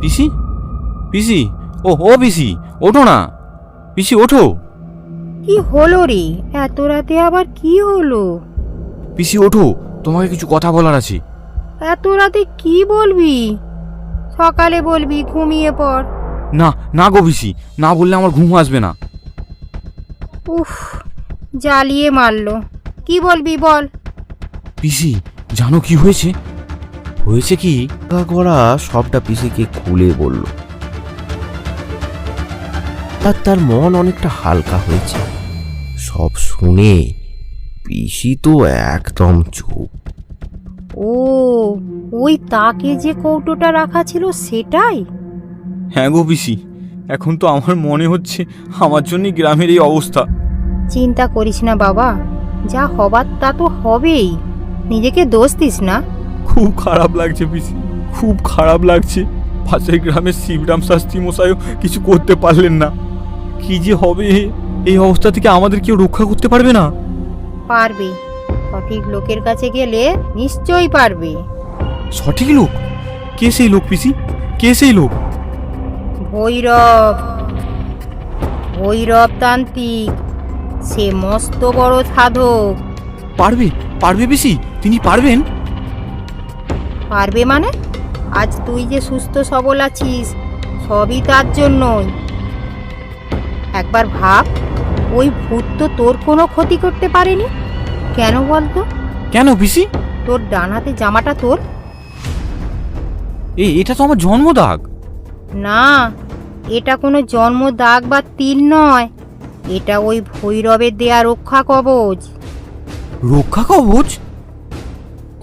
পিসি, পিসি, ও পিসি, ওঠো না। পিসি ওঠো। কি হলো রে, এত রাতে আবার কি হলো? পিসি ওঠো, তোমাকে কিছু কথা বলার আছে। এত রাতে কি বলবি? সকালে বলবি, ঘুমিয়ে পড়। না না গো পিসি, না বললে আমার ঘুম আসবে না। উফ, জ্বালিয়ে মারলো। কি বলবি বল। পিসি, জানো কি হয়েছে? হয়েছে কি? করা সবটা পিসিকে খুলে বলল। আর তার মন অনেকটা হালকা হয়েছে। সব শুনে পিসি তো একদম চুপ। ও, ওই তাকে যে কৌটোটা রাখা ছিল সেটাই? হ্যাঁ গো পিসি, এখন তো আমার মনে হচ্ছে আমার জন্যই গ্রামের এই অবস্থা। চিন্তা করিস না বাবা, যা হবার তা তো হবেই, নিজেকে দোষ দিস না। খুব খারাপ লাগছে পিসি, খুব খারাপ লাগছে। পাশের গ্রামের শিবরাম শাস্ত্রী মশাইও কিছু করতে পারলেন না। কি যে হবে, এই অবস্থা থেকে আমাদের কেউ রক্ষা করতে পারবে না? পারবে, সঠিক লোকের কাছে গেলে নিশ্চয়ই পারবে। সঠিক লোক? কে সেই লোক পিসি, কে সেই লোক? ভৈরব, ভৈরব তান্ত্রিক, সে মস্ত বড় সাধক। পারবে, পারবে পিসি, তিনি পারবেন? পারবে মানে? আজ তুই যে সুস্থ সবল আছিস সবই তার জন্যই। একবার ভাব, ওই ভূত তো তোর কোনো ক্ষতি করতে পারেনি। কেন বলতো? কেন পিসি? তোর ডান হাতে জামাটা তোর। এটা তো আমার জন্ম দাগ। না, এটা কোনো জন্ম দাগ বা তিল নয়, এটা ওই ভৈরবের দেয়া রক্ষা কবচ। রক্ষা কবচ?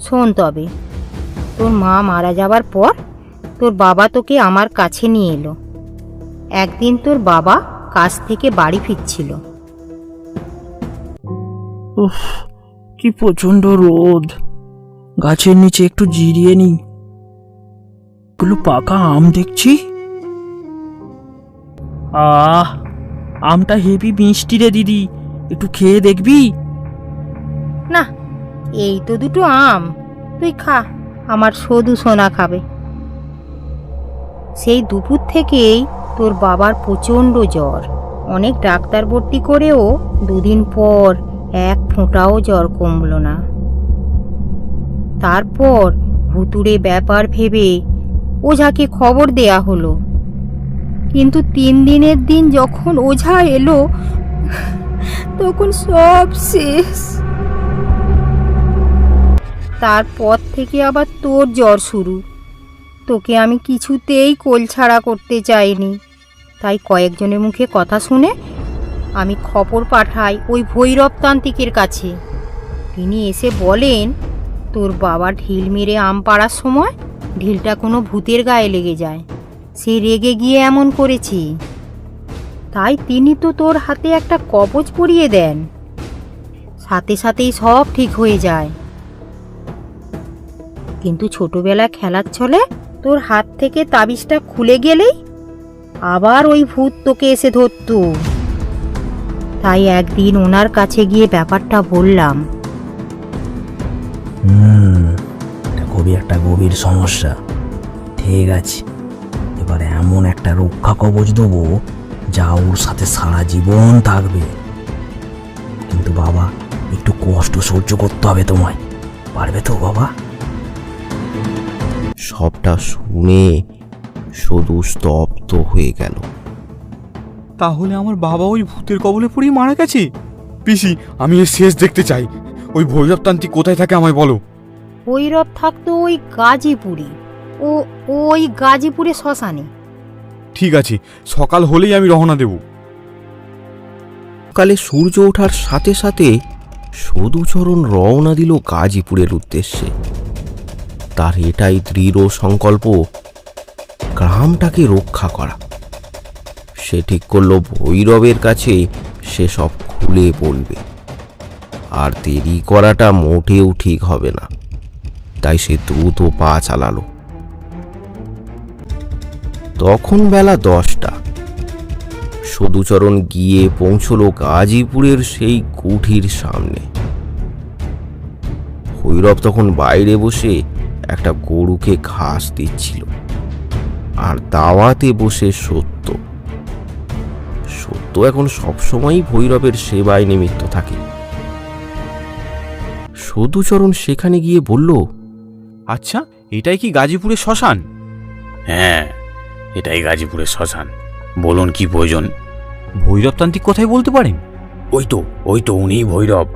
শোন তবে, তোর মা মারা যাবার পর তোর বাবা তোকে আমার কাছে নিয়ে এলো। একদিন তোর বাবা কাজ থেকে বাড়ি ফিরছিল। উফ, কি প্রচন্ড রোদ। গাছের নিচে একটু জিরিয়ে নি। গুলো পাকা আম দেখছি। আমটা হেভি মিষ্টি রে দিদি, একটু খেয়ে দেখবি? না, এই তো দুটো আম, তুই খা, আমার শুধু সোনা খাবে। সেই দুপুর থেকেই তোর বাবার প্রচণ্ড জ্বর। অনেক ডাক্তার ভর্তি করেও দুদিন পর এক ফোঁটাও জ্বর কমল না। তারপর ভুতুড়ে ব্যাপার ভেবে ওঝাকে খবর দেয়া হলো, কিন্তু 3 দিনের দিন যখন ওঝা এলো তখন সব শেষ। তারপর থেকে আবার তোর জ্বর শুরু। তোকে আমি কিছুতেই কোলছাড়া করতে চাইনি, তাই কয়েকজনের মুখে কথা শুনে আমি খবর পাঠাই ওই ভৈরব তান্ত্রিকের কাছে। তিনি এসে বলেন তোর বাবা ঢিল মেরে আম পাড়ার সময় ঢিলটা কোনো ভূতের গায়ে লেগে যায়, সে রেগে গিয়ে এমন করেছে। তাই তিনি তো তোর হাতে একটা কবচ পরিয়ে দেন, সাথে সাথেই সব ঠিক হয়ে যায়। কিন্তু ছোটবেলায় খেলার ছলে তোর হাত থেকে তাবিজটা খুলে গেলেই আবার ওই ভূত তোকে এসে ধরত। তাই একদিন ওনার কাছে গিয়ে ব্যাপারটা বললাম। এটা খুবই একটা গভীর সমস্যা। ঠিক আছে, এবারে এমন একটা রক্ষা কবচ দেবো যা ওর সাথে সারা জীবন থাকবে। কিন্তু বাবা, একটু কষ্ট সহ্য করতে হবে তোমায়। পারবে তো বাবা? সবটা শুনে শুধু স্তব্ধ হয়ে গেল। তাহলে আমার বাবা ওই ভূতের কবলে পড়েই মারা গেছে? পিসি, আমি এর শেষ দেখতে চাই। ওই ভৈরবতান্ত্রিক কোথায় থাকে আমায় বলো। ভৈরব থাকতো ওই গাজীপুরে, ওই গাজীপুরে শ্মশানে। ঠিক আছে, সকাল হলেই আমি রওনা দেব। সকালে সূর্য ওঠার সাথে সাথে সদুচরণ রওনা দিল গাজীপুরের উদ্দেশ্যে। তার এটাই দৃঢ় সংকল্প, গ্রামটাকে রক্ষা করা। সে ঠিক করলো ভৈরবের কাছে সে সব খুলে বলবে, আর দেরি করাটা মোটেও ঠিক হবে না। তাই সে দ্রুত পা চালালো। তখন বেলা 10টা। সদুচরণ গিয়ে পৌঁছলো গাজীপুরের সেই কুঠির সামনে। ভৈরব তখন বাইরে বসে একটা গরুকে ঘাস দিচ্ছিল, আর দাওয়াতে বসে সত্য এখন সবসময়ই ভৈরবের সেবায় নিমিত্ত থাকে। সদুচরণ সেখানে গিয়ে বলল, আচ্ছা, এটাই কি গাজীপুরের শ্মশান? হ্যাঁ, এটাই গাজীপুরের শ্মশান। বলুন কি প্রয়োজন? ভৈরবতান্ত্রিক কোথায় বলতে পারেন? ওই তো উনিই ভৈরব।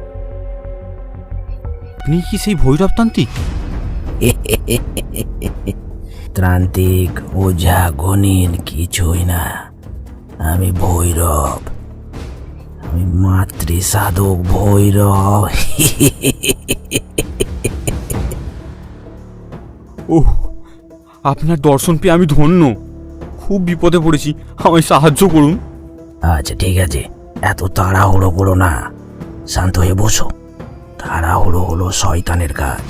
আপনি কি সেই ভৈরবতান্ত্রিক? ত্রান্তিক, ওঝা, গণিন কিছুই না। আমি ভৈরব, আমি মাতৃ সাধক ভৈরব। ওহ, আপনার দর্শন পেয়ে আমি ধন্য। খুব বিপদে পড়েছি, আমায় সাহায্য করুন। আচ্ছা ঠিক আছে, এত তাড়াহুড়ো করো না, শান্ত হয়ে বসো। তাড়াহুড়ো হলো শয়তানের কাজ।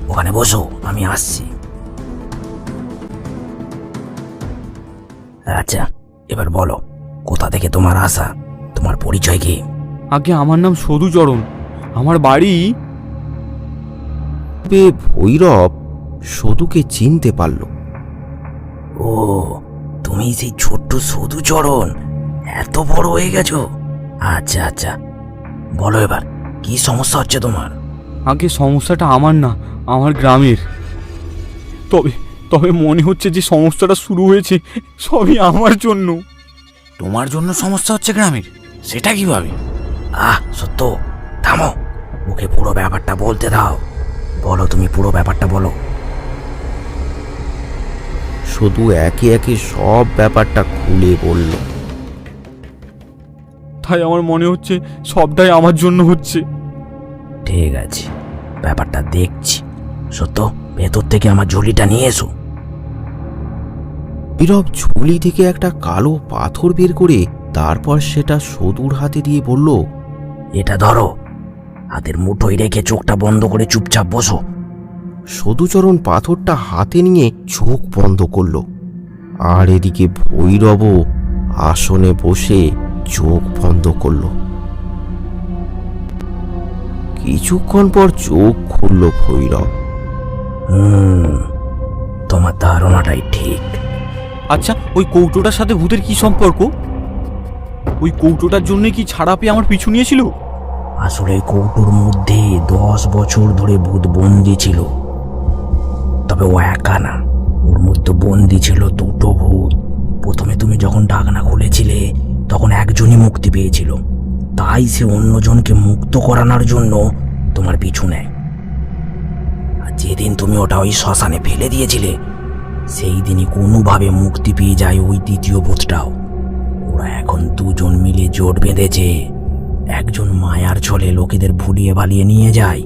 ওখানে বসো, আমি আসছি। আচ্ছা, এবার বলো, কোথা থেকে তোমার আসা, তোমার পরিচয় কি? আগে আমার নাম সধুচরণ, আমার বাড়ি। ভৈরব সদুকে চিনতে পারল। ও, তুমি সেই ছোট্ট সধুচরণ, এত বড় হয়ে গেছো। আচ্ছা আচ্ছা, বলো এবার কি সমস্যা হচ্ছে তোমার? আগে সমস্যাটা আমার না, আমার গ্রামের। তবে তবে মনে হচ্ছে যে সমস্যাটা শুরু হয়েছে সবই আমার জন্য। তোমার জন্য সমস্যা হচ্ছে গ্রামের? সেটা কিভাবে? সত্য, থামো, ওকে পুরো ব্যাপারটা বলতে দাও। বলো, তুমি পুরো ব্যাপারটা বলো। শুধু একে একে সব ব্যাপারটা খুলে বলল। তাই আমার মনে হচ্ছে সবটাই আমার জন্য হচ্ছে। ঠিক আছে, ব্যাপারটা দেখছি। সত্য, ভেতর থেকে আমার ঝুলিটা নিয়ে এসো। ভৈরব ঝুলি থেকে একটা কালো পাথর বের করে তারপর সেটা সদুর হাতে দিয়ে বলল, এটা ধরো, হাতের মুঠোয় রেখে চোখটা বন্ধ করে চুপচাপ বসো। সদুচরণ পাথরটা হাতে নিয়ে চোখ বন্ধ করল, আর এদিকে ভৈরবও আসনে বসে চোখ বন্ধ করল। কিছুক্ষণ পর চোখ খুলল ভৈরব। তোমার ধারণাটাই ঠিক। আচ্ছা, ওই কৌটোটার সাথে ভূতের কি সম্পর্ক? ওই কৌটোটার জন্য কি ছাড়া পেয়ে আমার পিছু নিয়েছিল? আসলে কৌটোর মধ্যে 10 বছর ধরে ভূত বন্দি ছিল। তবে ও একা না, ওর মধ্যে বন্দি ছিল 2টো ভূত। প্রথমে তুমি যখন ঢাকনা খুলেছিলে তখন একজনই মুক্তি পেয়েছিল, তাই সে অন্যজনকে মুক্ত করানোর জন্য তোমার পিছু নেয়। আর যেদিন তুমি ওটা ওই শ্মশানে ফেলে দিয়েছিলে সেই দিনই কোনোভাবে মুক্তি পেয়ে যায় ওই দ্বিতীয় ভূতটাও। ওরা এখন দুজন মিলে জোট বেঁধেছে। একজন মায়ার ছলে লোকেদের ভুলিয়ে ভালিয়ে নিয়ে যায়,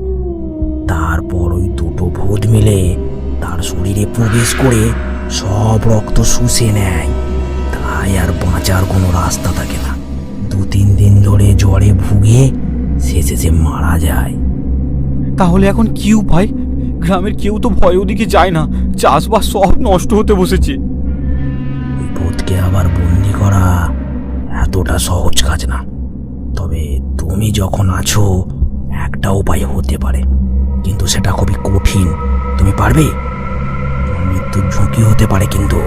তারপর ওই 2টো ভূত মিলে তার শরীরে প্রবেশ করে সব রক্ত শুষে নেয়। তাই আর বাঁচার কোনো রাস্তা থাকে না। 2-3 দিন ধরে জ্বরে ভুগে শেষে সে মারা যায়। তাহলে এখন কি উপায়? গ্রামের কেউ তো ভয় ওদিকে যায় না, চাষবাস সব নষ্ট হতে বসেছে। ওই ভূতকে আবার বন্দি করা এতটা সহজ কাজ না। তবে তুমি যখন আছো, একটা উপায় হতে পারে, কিন্তু সেটা খুবই কঠিন। তুমি পারবে? মৃত্যুর ঝুঁকি হতে পারে কিন্তু।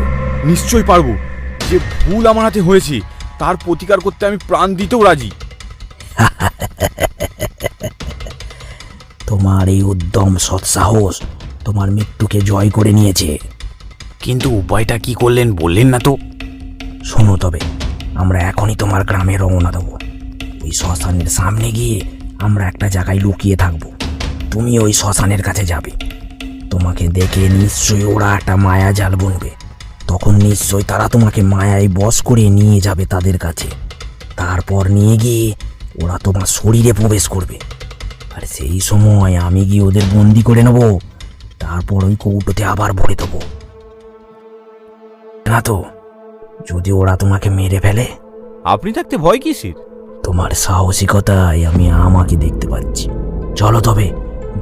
নিশ্চয়ই পারবো। যে ভুল আমার হাতে হয়েছে তার প্রতিকার করতে আমি প্রাণ দিতেও রাজি। তোমার এই উদ্যম সৎসাহস তোমার মৃত্যুকে জয় করে নিয়েছে। কিন্তু উপায়টা কি করলেন বললেন না তো? শোনো, তবে আমরা এখনই তোমার গ্রামে রওনা দেবো। ওই শ্মশানের সামনে গিয়ে আমরা একটা জায়গায় লুকিয়ে থাকবো। তুমি ওই শ্মশানের কাছে যাবে। তোমাকে দেখে নিশ্চয়ই ওরা একটা মায়া জাল বুনবে। তখন নিশ্চয়ই তারা তোমাকে মায়ায় বশ করে নিয়ে যাবে তাদের কাছে। তারপর নিয়ে গিয়ে ওরা তোমার শরীরে প্রবেশ করবে, আর সেই সময় আমি গিয়ে ওদের বন্দি করে নেব। তারপর ওই কৌটোতে আবার ভরে দেবো। না তো যদি ওরা তোমাকে মেরে ফেলে? আপনি থাকতে ভয় কিসের? তোমার সাহসিকতায় আমি আমাকে দেখতে পাচ্ছি। চলো তবে,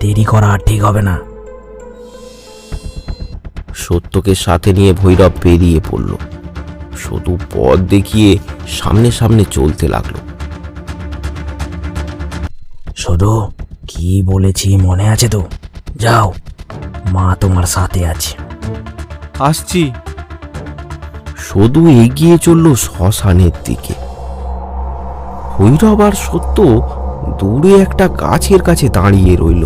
দেরি করা আর ঠিক হবে না। সত্যকে সাথে নিয়ে ভৈরব বেরিয়ে পড়ল। শুধু পথ দেখিয়ে সামনে সামনে চলতে লাগলো। শুধু কি বলেছি মনে আছে তো? যাও, মা তোমার সাথে আছে। আসছি। শুধু এগিয়ে চলল শ্মশানের দিকে। ভৈরব আর সত্য দূরে একটা গাছের কাছে দাঁড়িয়ে রইল।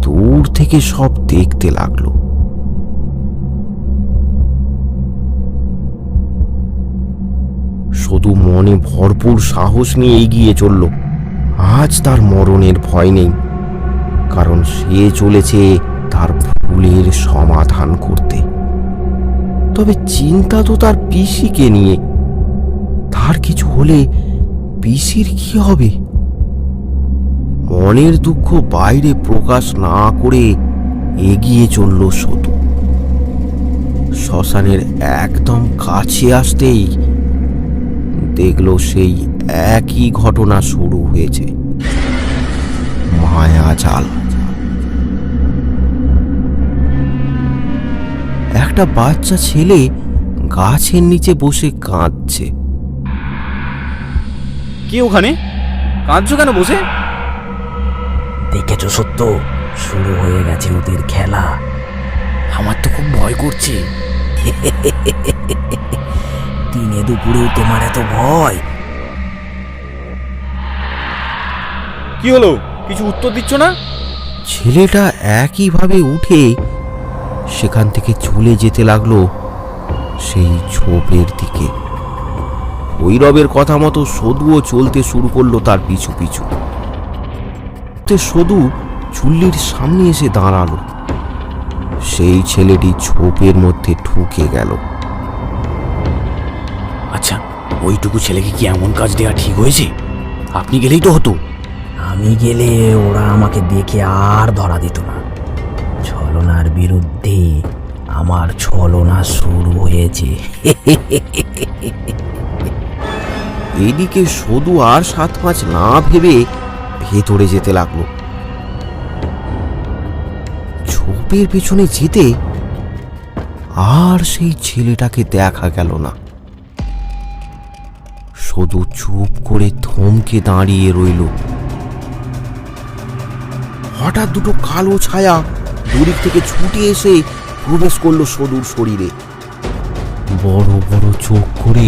দূর থেকে সব দেখতে লাগলো। শুধু মনে ভরপুর সাহস নিয়ে এগিয়ে চলল। আজ তার মরণের ভয় নেই, কারণ সে চলেছে তার ভুলের সমাধান করতে। তবে চিন্তা তো তার পিসিকে নিয়ে। তার কিছু হলে পিসির কি হবে? মনের দুঃখ বাইরে প্রকাশ না করে এগিয়ে চলল সতু। শ্মশানের একদম কাছে আসতেই দেখলো সেই একই ঘটনা শুরু হয়েছে। মায়াজাল। একটা বাচ্চা ছেলে গাছের নিচে বসে কাঁদছে। কি ওখানে কাঁদছো কেন বসে? দেখেছো সত্য, শুরু হয়ে গেছে ওদের খেলা। আমার তো খুব ভয় করছে। দিনে দুপুরেও তোমার এত ভয়? কি হলো, কিছু উত্তর দিচ্ছ না? ছেলেটা একইভাবে উঠে সেখান থেকে চলে যেতে লাগলো সেই ঝোপের দিকে। ভৈরবের কথা মতো সদুও চলতে শুরু করলো তার পিছু পিছু। সদু চুল্লির সামনে এসে দাঁড়ালো। সেই ছেলেটি ঝোপের মধ্যে ঢুকে গেল। আচ্ছা, ওইটুকু ছেলেকে কি এমন কাজ দেওয়া ঠিক হয়েছে? আপনি গেলেই তো হতো। আমি গেলে ওরা আমাকে দেখে আর ধরা দিত না। ছলনার বিরুদ্ধে আমার ছলনা শুরু হয়েছে। এদিকে সদু আর 7-5 না ভেবে ভেতরে যেতে লাগলো। ঝোপের পেছনে যেতে আর সেই ছেলেটাকে দেখা গেল না। সদু চুপ করে থমকে দাঁড়িয়ে রইল। হঠাৎ দুটো কালো ছায়া দূর থেকে ছুটে এসে প্রবেশ করলো সদুর শরীরে। বড় বড় চোখ করে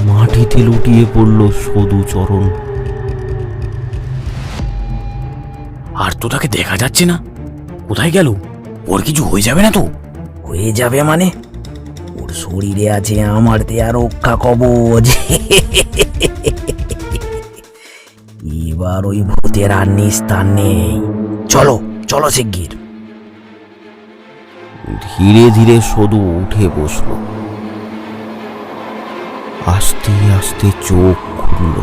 মাটিতে লুটিয়ে পড়ল সদু চরণ। আর তো তাকে দেখা যাচ্ছে না, কোথায় গেল? ওর কিছু হয়ে যাবে না তো? হয়ে যাবে মানে? ওর শরীরে আছে আমার দেয়া রক্ষা কবচ। এবার ওই ভূতের আর নিস্তার নেই। চলো চলো শিগগির। ধীরে ধীরে সদু উঠে বসল। আস্তে আস্তে চোখ খুলল।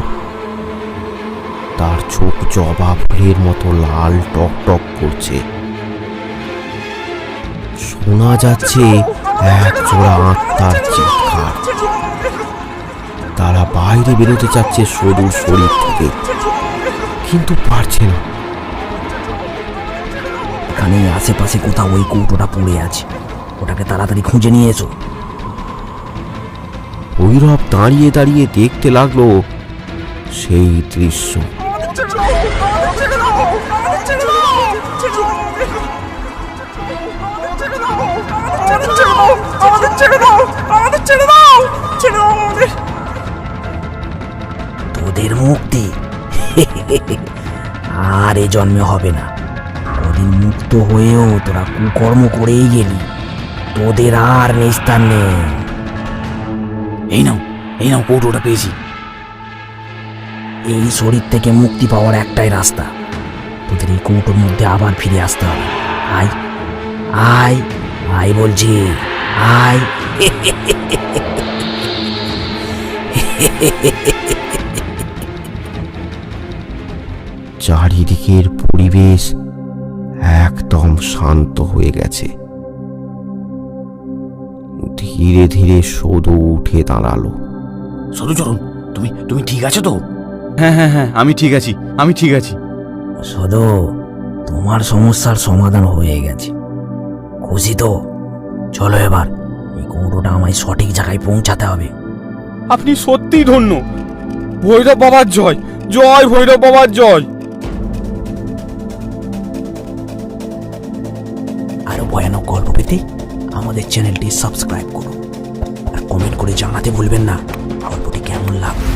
তার চোখ জবা ফুলের মতো লাল টক টক করছে। শোনা যাচ্ছে এক জোড়া আত্মার চিৎকার। তারা বাইরে বেরোতে চাচ্ছে সদুর শরীর থেকে, কিন্তু পারছে না। এখানে আশেপাশে কোথাও ওই কৌটোটা পড়ে আছে, ওটাকে তাড়াতাড়ি খুঁজে নিয়ে এসো। ভৈরব দাঁড়িয়ে দাঁড়িয়ে দেখতে লাগলো সেই দৃশ্য। তোদের মুক্তি আর এ জন্মে হবে না। ওদিন মুক্ত হয়েও তোরা কুকর্ম করেই গেলি, তোদের আর নিস্তার নেই। এই নাও কৌটোটা পেয়েছি। এই শরীর থেকে মুক্তি পাওয়ার একটাই রাস্তা, তোদের এই কৌটোর মধ্যে আবার ফিরে আসতে হবে। আয় আয় আয় বলছি, আয়। চারিদিকের পরিবেশ একদম শান্ত হয়ে গেছে। ধীরে ধীরে সদু উঠে দাঁড়ালো। সদুচরণ, তুমি ঠিক আছো তো? হ্যাঁ হ্যাঁ হ্যাঁ, আমি ঠিক আছি। সদু, তোমার সমস্যার সমাধান হয়ে গেছে, খুশি তো? চলো এবার এই কৌটোটা আমায় সঠিক জায়গায় পৌঁছাতে হবে। আপনি সত্যিই ধন্য। ভৈরব বাবার জয়, জয় ভৈরব বাবার জয়। আরো ভয়ানক গল্প পেতে আমাদের চ্যানেলটি সাবস্ক্রাইব করুন আর কমেন্ট করে জানাতে ভুলবেন না গল্পটি কেমন লাগলো।